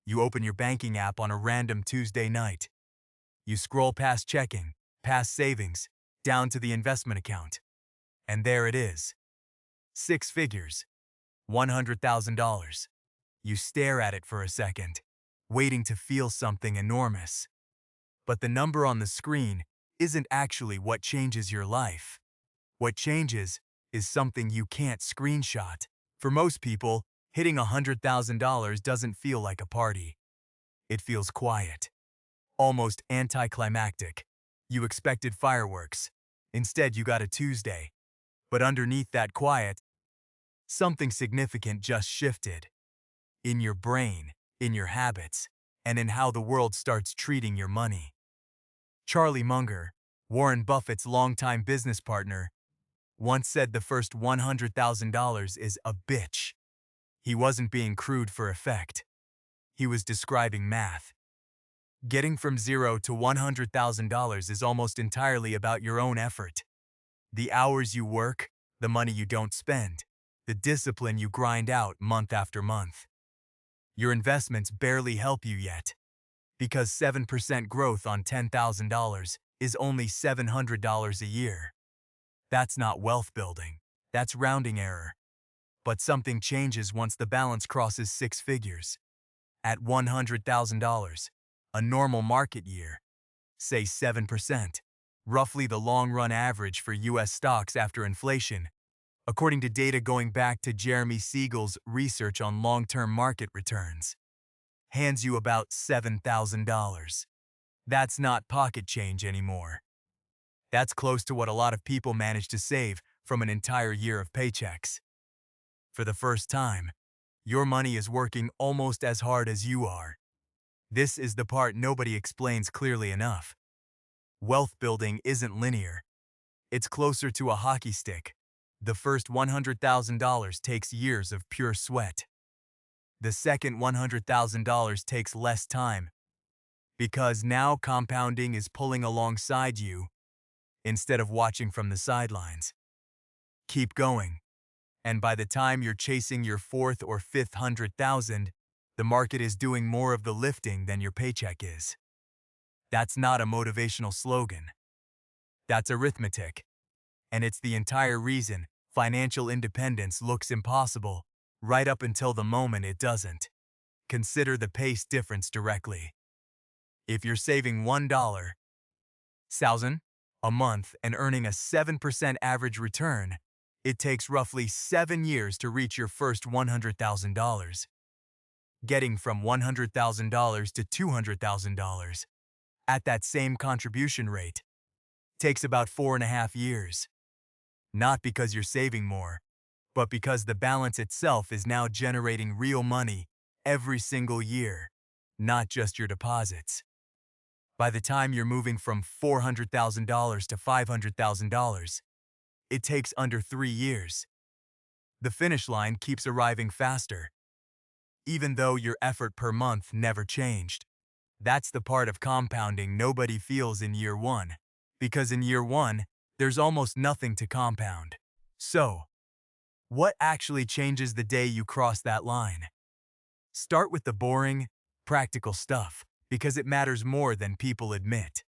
You open your banking app on a random Tuesday night. You scroll past checking, past savings, down to the investment account. And there it is. 6 figures. $100,000. You stare at it for a second, waiting to feel something enormous. But the number on the screen isn't actually what changes your life. What changes is something you can't screenshot. For most people, hitting $100,000 doesn't feel like a party. It feels quiet, almost anticlimactic. You expected fireworks. Instead, you got a Tuesday. But underneath that quiet, something significant just shifted. In your brain, in your habits, and in how the world starts treating your money. Charlie Munger, Warren Buffett's longtime business partner, once said the first $100,000 is a bitch. He wasn't being crude for effect. He was describing math. Getting from zero to $100,000 is almost entirely about your own effort. The hours you work, the money you don't spend, the discipline you grind out month after month. Your investments barely help you yet, because 7% growth on $10,000 is only $700 a year. That's not wealth building, that's rounding error. But something changes once the balance crosses 6 figures. At $100,000, a normal market year, say 7%, roughly the long-run average for U.S. stocks after inflation, according to data going back to Jeremy Siegel's research on long-term market returns, hands you about $7,000. That's not pocket change anymore. That's close to what a lot of people manage to save from an entire year of paychecks. For the first time, your money is working almost as hard as you are. This is the part nobody explains clearly enough. Wealth building isn't linear. It's closer to a hockey stick. The first $100,000 takes years of pure sweat. The second $100,000 takes less time, because now compounding is pulling alongside you instead of watching from the sidelines. Keep going, and by the time you're chasing your fourth or fifth 100,000, the market is doing more of the lifting than your paycheck is. That's not a motivational slogan. That's arithmetic. And it's the entire reason financial independence looks impossible right up until the moment it doesn't. Consider the pace difference directly. If you're saving $1,000 a month and earning a 7% average return, it takes roughly 7 years to reach your first $100,000. Getting from $100,000 to $200,000 at that same contribution rate takes about 4.5 years. Not because you're saving more, but because the balance itself is now generating real money every single year, not just your deposits. By the time you're moving from $400,000 to $500,000, it takes under 3 years. The finish line keeps arriving faster, even though your effort per month never changed. That's the part of compounding nobody feels in year one, because in year one, there's almost nothing to compound. So, what actually changes the day you cross that line? Start with the boring, practical stuff, because it matters more than people admit.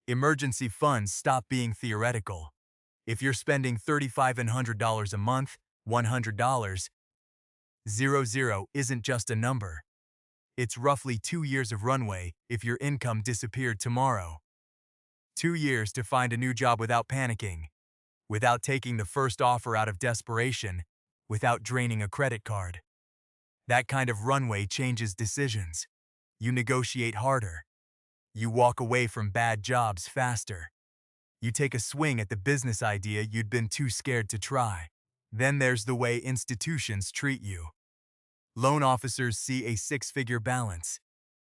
Emergency funds stop being theoretical. If you're spending $3,500 a month, $100, 00 isn't just a number. It's roughly 2 years of runway if your income disappeared tomorrow. 2 years to find a new job without panicking, without taking the first offer out of desperation, without draining a credit card. That kind of runway changes decisions. You negotiate harder. You walk away from bad jobs faster. You take a swing at the business idea you'd been too scared to try. Then there's the way institutions treat you. Loan officers see a 6-figure balance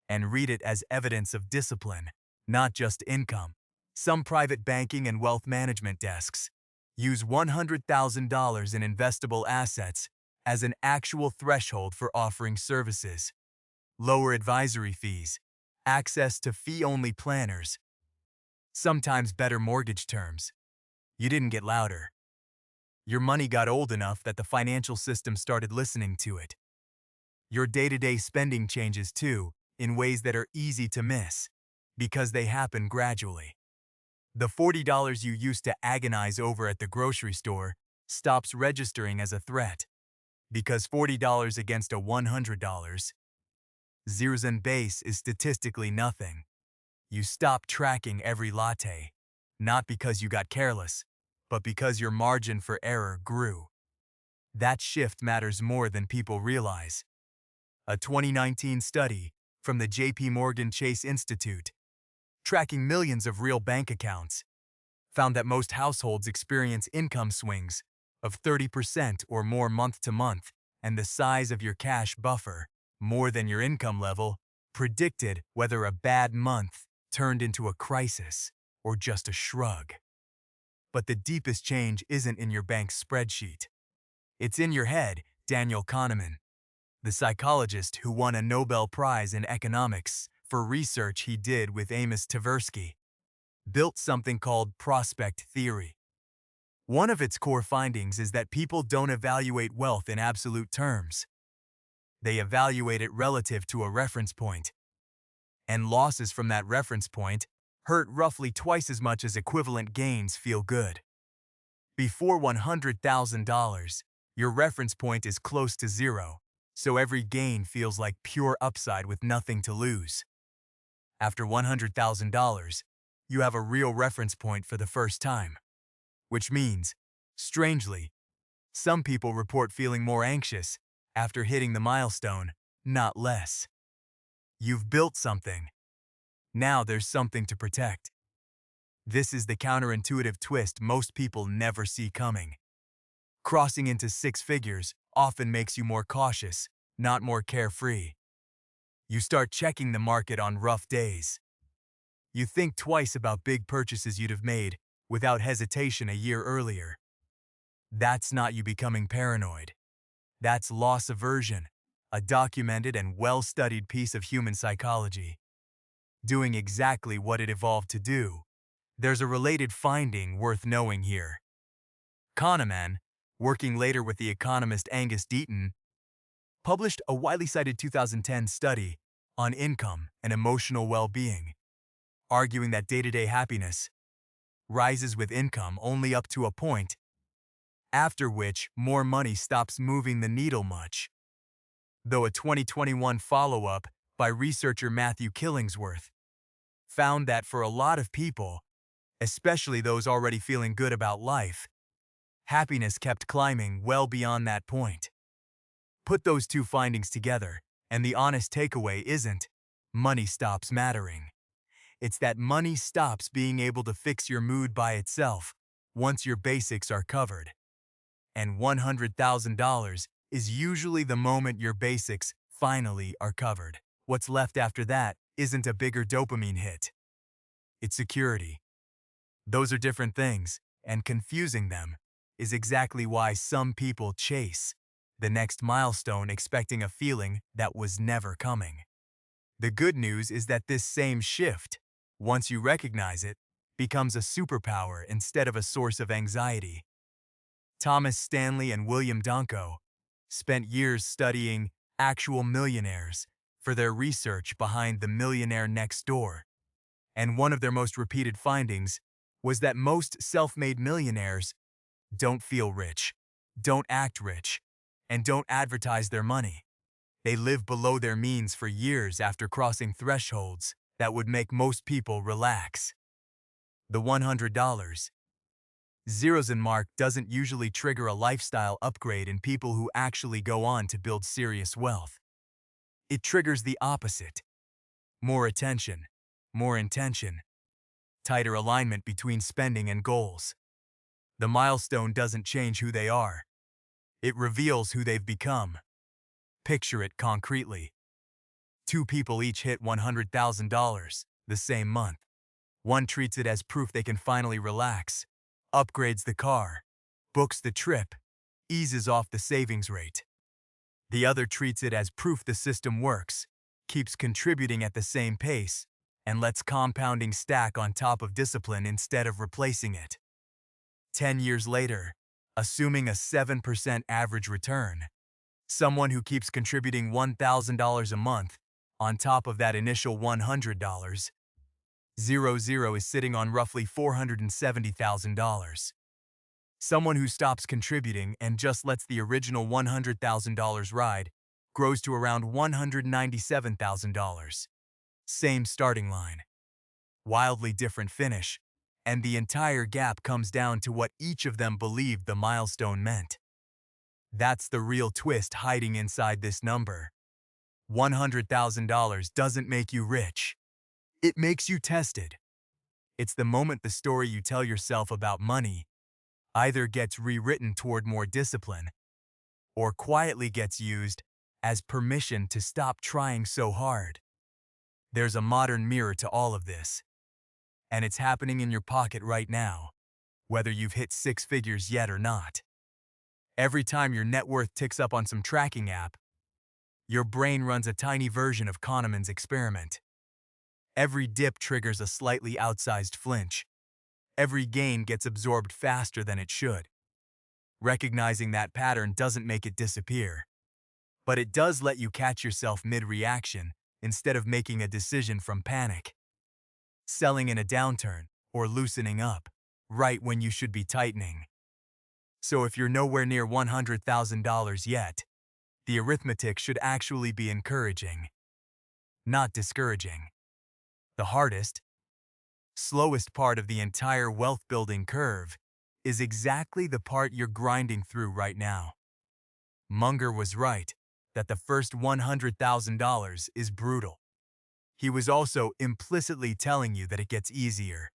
and read it as evidence of discipline, not just income. Some private banking and wealth management desks use $100,000 in investable assets as an actual threshold for offering services. Lower advisory fees, access to fee-only planners, sometimes better mortgage terms. You didn't get louder. Your money got old enough that the financial system started listening to it. Your day-to-day spending changes too, in ways that are easy to miss, because they happen gradually. The $40 you used to agonize over at the grocery store stops registering as a threat, because $40 against a $100, zeros and base is statistically nothing. You stop tracking every latte, not because you got careless, but because your margin for error grew. That shift matters more than people realize. A 2019 study from the J.P. Morgan Chase Institute, tracking millions of real bank accounts, found that most households experience income swings of 30% or more month to month, and the size of your cash buffer, more than your income level, predicted whether a bad month turned into a crisis or just a shrug. But the deepest change isn't in your bank's spreadsheet. It's in your head. Daniel Kahneman, the psychologist who won a Nobel Prize in economics for research he did with Amos Tversky, built something called prospect theory. One of its core findings is that people don't evaluate wealth in absolute terms. They evaluate it relative to a reference point. And losses from that reference point hurt roughly twice as much as equivalent gains feel good. Before $100,000, your reference point is close to zero, so every gain feels like pure upside with nothing to lose. After $100,000, you have a real reference point for the first time. Which means, strangely, some people report feeling more anxious after hitting the milestone, not less. You've built something. Now there's something to protect. This is the counterintuitive twist most people never see coming. Crossing into six figures often makes you more cautious, not more carefree. You start checking the market on rough days. You think twice about big purchases you'd have made without hesitation a year earlier. That's not you becoming paranoid. That's loss aversion, a documented and well-studied piece of human psychology. Doing exactly what it evolved to do. There's a related finding worth knowing here. Kahneman, working later with the economist Angus Deaton, published a widely cited 2010 study on income and emotional well-being, arguing that day-to-day happiness rises with income only up to a point, after which more money stops moving the needle much. Though a 2021 follow-up by researcher Matthew Killingsworth found that for a lot of people, especially those already feeling good about life, happiness kept climbing well beyond that point. Put those two findings together, and the honest takeaway isn't money stops mattering. It's that money stops being able to fix your mood by itself once your basics are covered. And $100,000 is usually the moment your basics finally are covered. What's left after that isn't a bigger dopamine hit. It's security. Those are different things, and confusing them is exactly why some people chase the next milestone expecting a feeling that was never coming. The good news is that this same shift, once you recognize it, becomes a superpower instead of a source of anxiety. Thomas Stanley and William Danko spent years studying actual millionaires for their research behind The Millionaire Next Door, and one of their most repeated findings was that most self-made millionaires don't feel rich, don't act rich, and don't advertise their money. They live below their means for years after crossing thresholds that would make most people relax. The $100 zeros in mark doesn't usually trigger a lifestyle upgrade in people who actually go on to build serious wealth. It triggers the opposite. More attention, more intention, tighter alignment between spending and goals. The milestone doesn't change who they are. It reveals who they've become. Picture it concretely. Two people each hit $100,000 the same month. One treats it as proof they can finally relax, upgrades the car, books the trip, eases off the savings rate. The other treats it as proof the system works, keeps contributing at the same pace, and lets compounding stack on top of discipline instead of replacing it. 10 years later, assuming a 7% average return, Someone who keeps contributing $1,000 a month on top of that initial $100, zero is sitting on roughly $470,000. Someone who stops contributing and just lets the original $100,000 ride grows to around $197,000. Same starting line, wildly different finish, and the entire gap comes down to what each of them believed the milestone meant. That's the real twist hiding inside this number. $100,000 doesn't make you rich. It makes you tested. It's the moment the story you tell yourself about money either gets rewritten toward more discipline or quietly gets used as permission to stop trying so hard. There's a modern mirror to all of this, and it's happening in your pocket right now, whether you've hit six figures yet or not. Every time your net worth ticks up on some tracking app, your brain runs a tiny version of Kahneman's experiment. Every dip triggers a slightly outsized flinch. Every gain gets absorbed faster than it should. Recognizing that pattern doesn't make it disappear, but it does let you catch yourself mid-reaction instead of making a decision from panic. Selling in a downturn or loosening up right when you should be tightening. So if you're nowhere near $100,000 yet, the arithmetic should actually be encouraging, not discouraging. The hardest, slowest part of the entire wealth-building curve is exactly the part you're grinding through right now. Munger was right that the first $100,000 is brutal. He was also implicitly telling you that it gets easier,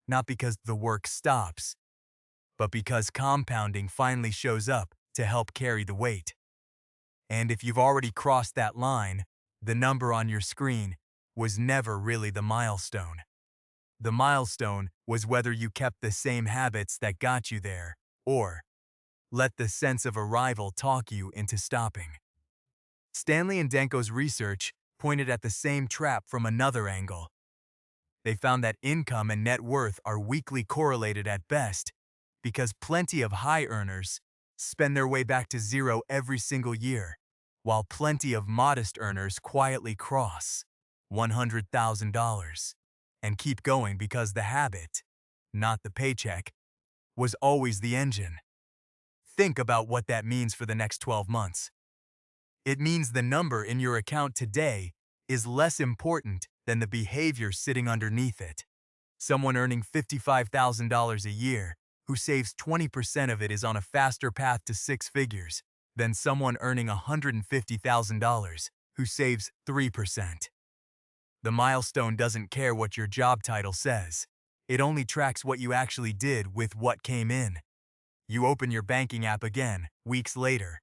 not because the work stops, but because compounding finally shows up to help carry the weight. And if you've already crossed that line, the number on your screen was never really the milestone. The milestone was whether you kept the same habits that got you there, or let the sense of arrival talk you into stopping. Stanley and Denko's research pointed at the same trap from another angle. They found that income and net worth are weakly correlated at best because plenty of high earners spend their way back to zero every single year, while plenty of modest earners quietly cross $100,000 and keep going because the habit, not the paycheck, was always the engine. Think about what that means for the next 12 months. It means the number in your account today is less important than the behavior sitting underneath it. Someone earning $55,000 a year who saves 20% of it is on a faster path to six figures than someone earning $150,000 who saves 3%. The milestone doesn't care what your job title says. It only tracks what you actually did with what came in. You open your banking app again, weeks later.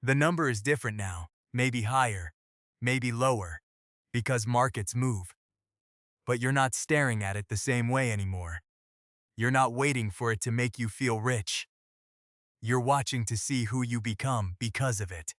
The number is different now, maybe higher, maybe lower, because markets move. But you're not staring at it the same way anymore. You're not waiting for it to make you feel rich. You're watching to see who you become because of it.